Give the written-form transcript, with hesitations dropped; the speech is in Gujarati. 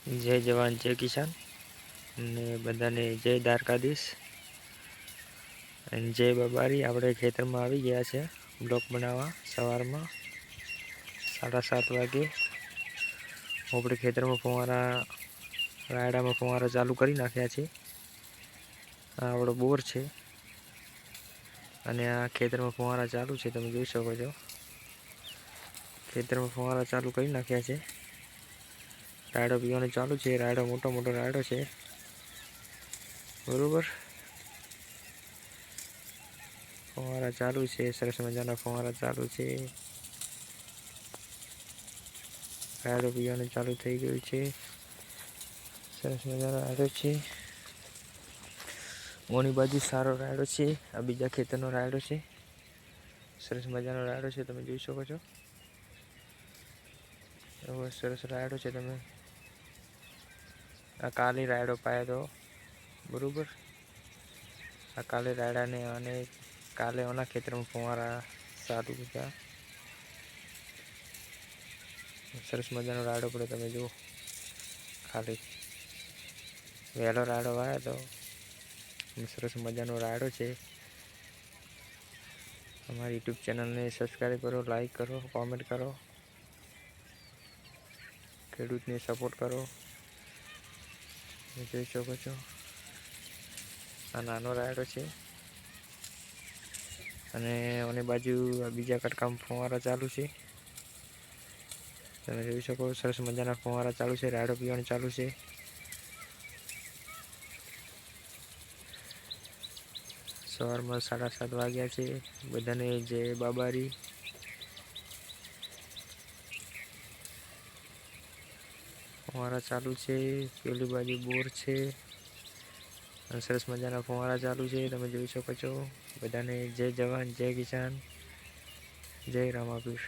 જય જવાન જય કિસાન અને બધાને જય દ્વારકાધીશ અને જય બાબારી। આપણે ખેતરમાં આવી ગયા છે બ્લોક બનાવવા। સવારમાં 7:30 વાગે આપણે ખેતરમાં ફુવારા રાયડામાં ફુવારા ચાલુ કરી નાખ્યા છે। આ આપણો બોર છે અને આ ખેતરમાં ફુવારા ચાલુ છે, તમે જોઈ શકો છો। ખેતરમાં ફુવારા ચાલુ કરી નાખ્યા છે। રાયડો પીવાનું ચાલુ છે। રાયડો મોટો મોટો રાયડો છે, બરોબર। ફુવારા ચાલુ છે, સરસ મજાના ફુવારા ચાલુ છે। રાયડો પીવાનું ચાલુ થઈ ગયું છે, સરસ મજાનો રાયડો છે। ઓની બાજુ સારો રાયડો છે, આ બીજા ખેતરનો રાયડો છે, સરસ મજાનો રાયડો છે, તમે જોઈ શકો છો। એવો સરસ રાયડો છે। તમે આ કાલે રાયડો પાયો તો, બરોબર। આ કાલે રાયડાને અને કાલે ઓના ખેતરમાં ફુવારા ચાલુ હતા। સરસ મજાનો રાયડો પડ્યો, તમે જુઓ। ખાલી વહેલો રાયડો વાયો તો સરસ મજાનો રાયડો છે। અમારી યુટ્યુબ ચેનલને સબસ્ક્રાઈબ કરો, લાઈક કરો, કોમેન્ટ કરો, ખેડૂતને સપોર્ટ કરો। જોઈ શકો છો આ નાનો રાયડો છે અને ઓની બાજુ બીજા કટકામાં ફુવારા ચાલુ છે, તમે જોઈ શકો। સરસ મજાના ફુવારા ચાલુ છે, રાયડો પીવાનું ચાલુ છે। સવારમાં 7:30 વાગ્યા છે। બધાને જય બાબારી। ફુવારા ચાલુ છે, પેલી બાજુ બોર છે અને સરસ મજાના ફુવારા ચાલુ છે, તમે જોઈ શકો છો। બધાને જય જવાન જય કિસાન, જય રામાપીર।